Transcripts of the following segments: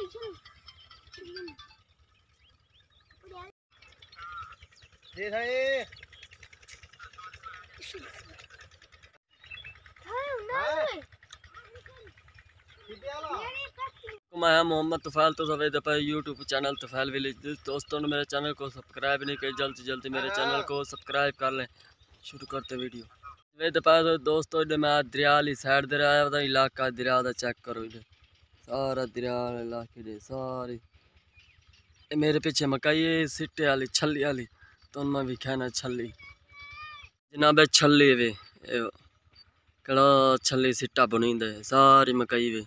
मैं मोहम्मद तुफैल तो सवेद पर यूट्यूब चैनल तुफैल विलेज। दोस्तों ने मेरे चैनल को सब्सक्राइब नहीं किया, जल्द से जल्द मेरे चैनल को सब्सक्राइब कर लें। शुरू करते वीडियो वेद पर दोस्तों मैं दरिया वाली साइड दे आया था इलाका दरिया का चेक करो इधर सारा दरिया इलाके दे सारी मेरे पीछे मकाई सिट्टे वाली छली वाली तो उनमें भी खाना छली जनाब छली वे कड़ा छली सिट्टा बुनी दे सारी मकाई वे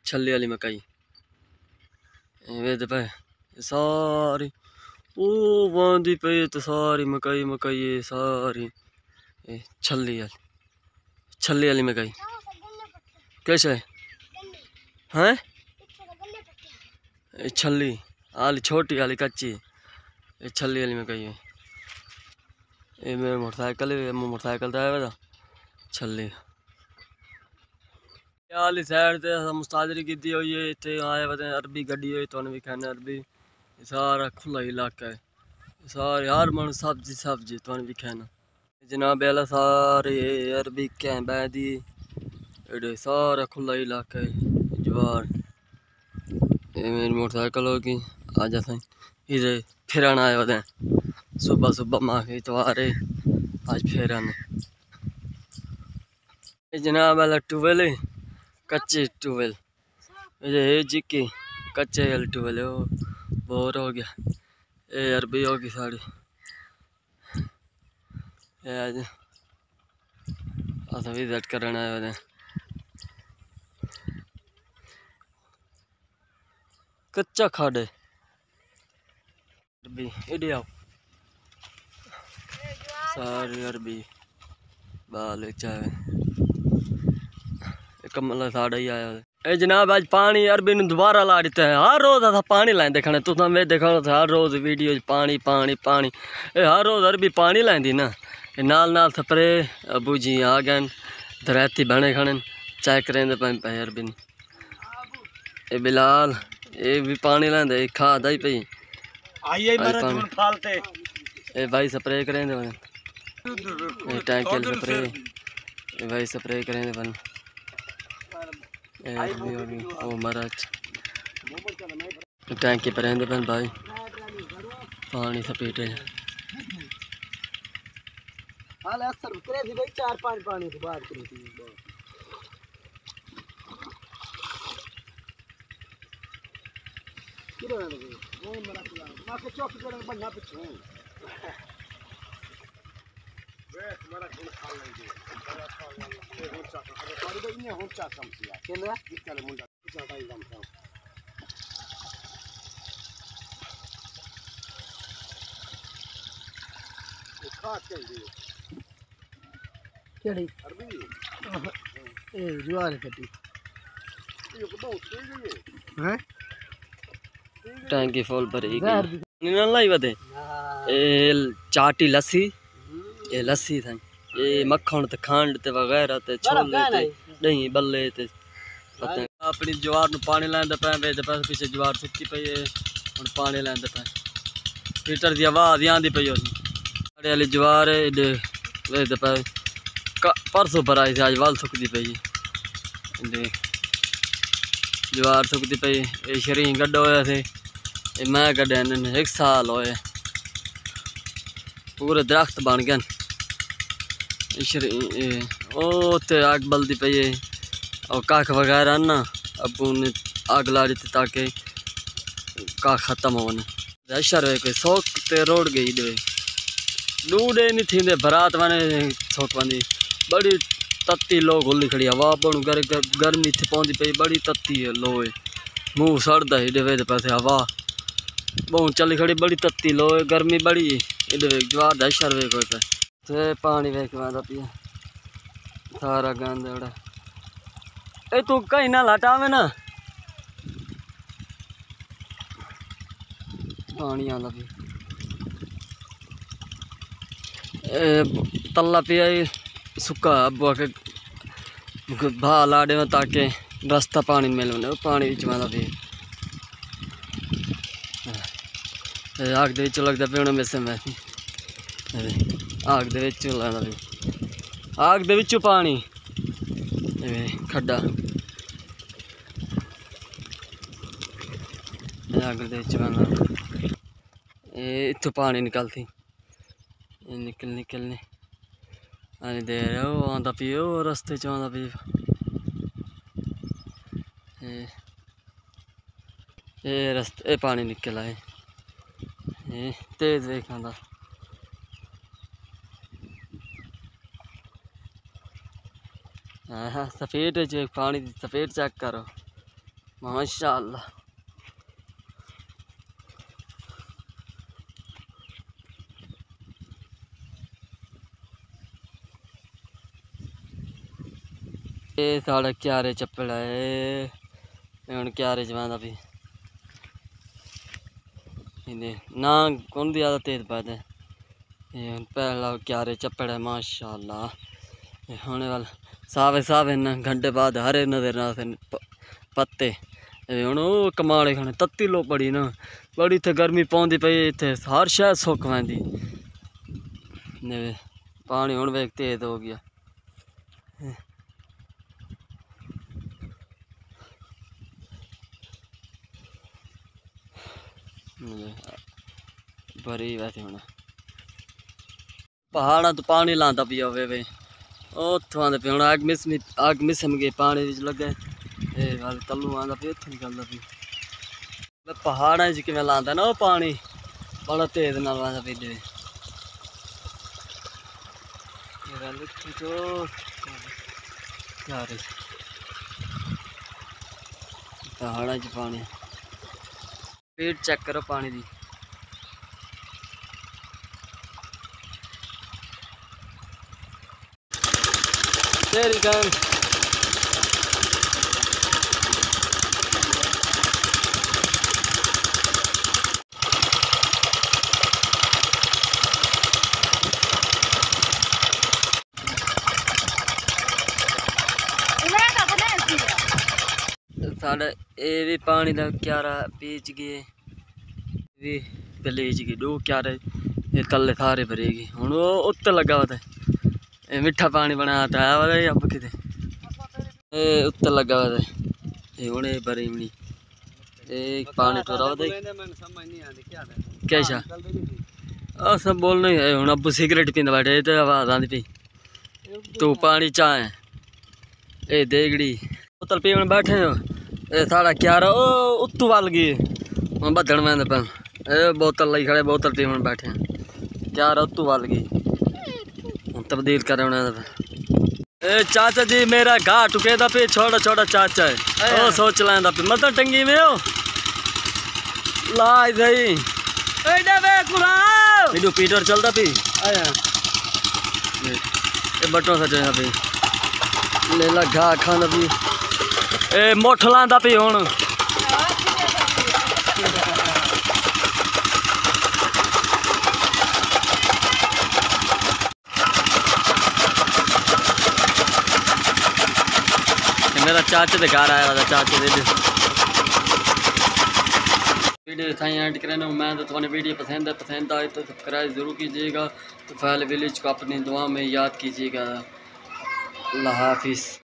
छली वाली मकाई वे पे सारी ओ बांधी पे तो सारी मकाई मकाई सारी छली वाली मकाई कैसे हैं छली आली छोटी वाली कच्ची छली वाली मकाई ये मेरे मोटरसाइकिल तो आया था छली आली साइड से मुस्तादरी की हुई है इतने आए पता अरबी गड्डी हुई तो भी खाने अरबी सारा खुला इलाका है सारे हर मन सब्जी सब्जी तो भी खाना जनाब वाला सारे अरबी क्या बैदी सारा खुला इलाका है जवार ये मेरी मोटरसाइकिल होगी आज अस इधर फिरन आए होते सुबह सुबह माँ इतवार है आज फिरन जनाब वाला ट्यूबवेल है कच्चे ट्यूबवेल ये जिक्की कच्चे वाले ट्यूबवेल है वो बोर हो गया ये अरबी होगी साड़ी आज अस विजिट करन आए होते कच्चा खाड़ है अरबी इधर आओ सारी अरबी बाल चाहे कमला साड़ा ही आया ए जनाब आज पानी अरबी ने दोबारा ला दिता है हर रोज असा पानी लाए देखना तुम वे देखा हर रोज वीडियो पानी पानी पानी ए हर रोज अरबी पानी लाती ना नाल स्प्रे अबू जी आ गए दरैती बने खाने चेक करें पे अरबी ए बिलाल ये भी पानी लाते खादा ही पी ए भाई स्प्रे करें टैंक स्प्रे ए भाई स्प्रे करें बन ओ मरच टैंकी पर रहते बन भाई पानी सपेटे टैंकी फुल भरी लाई बते चाटी लस्सी ये लस्सी था ये मक्खन ते खंड ते वगैरह ते छोले ते दही बल्ले ते पता अपनी जवार नु पानी लैंदे पे वे ते पीछे जवार सुक्की पई है हुन पानी लैंदे पे हीटर दी आवाज आंदी पई उस साडे वाली जवार दे वे ते पे परसों भराई आज वाल सुकदी पई दे जवार सुकदी पई ये शरी गड्ढा होया थे ये मैं गड्ढे ने 1 साल होए पूरे दरख्त बन गए ओ ते आग बलदी पई है और कख वगैरह ना अबू ने आग ला दी ताकि कख खत्म हो शर कोई सोक ते रोड गई दे लूडे नहीं थी बरात वाने सोक वंदी बड़ी तत्ती लो खुली खड़ी हवा बणु गर्मी थी पौंदी पई बड़ी तत्ती है लो मुँह सड़दा इडे वे पासे हवा बहुत चली खड़ी बड़ी तत्ती लो गर्मी बड़ी इधर जवार दा शर वे कोई पे ते पानी वेख वादा पिया सारा गंद उड़ा ए तू कहीं ना हटावे ना पानी आंदा पिया तला पिया सुक्का अब भा लाड़े में ताकि रास्ता पानी मिल पानी बिच वादा पिया आग दे विचों लगदा पिया में से मैं आग दे विचों लगदा भी आग दे विचों पानी खड्डा आग दे विच बंदा इत्थों पानी निकलती निकलने अरे दे आंदा पियो रस्ते च आंदा पिया रस्ते पानी निकल आए तेज वेख आंदा सफेद पानी की सफेद चेक करो माशाअल्लाह। ये साढ़े क्यारे चप्पड़ है हूँ क्यारे चवादा भी ना कौन दी ज़्यादा तेज पाते पहला क्यारे चप्पड़ है माशाअल्लाह। होने वाला सावे सावे न घंटे बाद हरे नजर ना पत्ते हूँ कमाले खाने तत्ती लो बड़ी ना बड़ी इतने गर्मी पौंदी पई इतने हर शह सुक पैंदी पानी हूँ वेख तेज हो गया भरी वैसे होना पहाड़ा तो पानी लाता पिया वे उतों आते पे हूँ आग मिसम गए पानी लगे तलू आंदा पे उत निकलता पी पहाड़ा च किवें लांदा ना वो पानी बड़ा तेज नाल आंदा पे पहाड़ा च पानी स्पीड चेक करो पानी दी तेरी गन साढ़े ये भी पानी का क्यारा बीच गए भी गलीच गई दो क्यारे ये तले सारे भरेगी हूँ वो उत्ते लगा हुआ था मिठा पानी बनाया था अब कि उत्ते लगा हुआ था हूँ भरी भी पानी टोरा क्या सब बोलना ही है हूँ अबू सिगरेट पींदा बैठे तो आवाज आती पी तू पानी चाहे ये देगड़ी बोतल पीवन बैठे हो साढ़ा क्यारा उत्तू वल गई हम बदन में पे बोतल लाई खड़े बोतल पीवन बैठे क्यारा उत्तू वल गई हम तब्दील कर चाचा जी मेरा घा टुकेदा पे छोटा छोटा चाचा है ओ सोच लेंदा पे मतलब टंगी में हो लाई सही वीडियो पीटर चलता पी ये बटों सा चलता पी लेला घा खांदा पी ए मुठ लांदा पी हुण मेरा चाचे के घर आया था चाचे दे वीडियो इतना एंड करना मैं तो तुम्हें वीडियो पसंद आए तो सब्सक्राइब ज़रूर कीजिएगा तो फैल विलेज को अपनी दुआ में याद कीजिएगा। अल्लाह हाफिज़।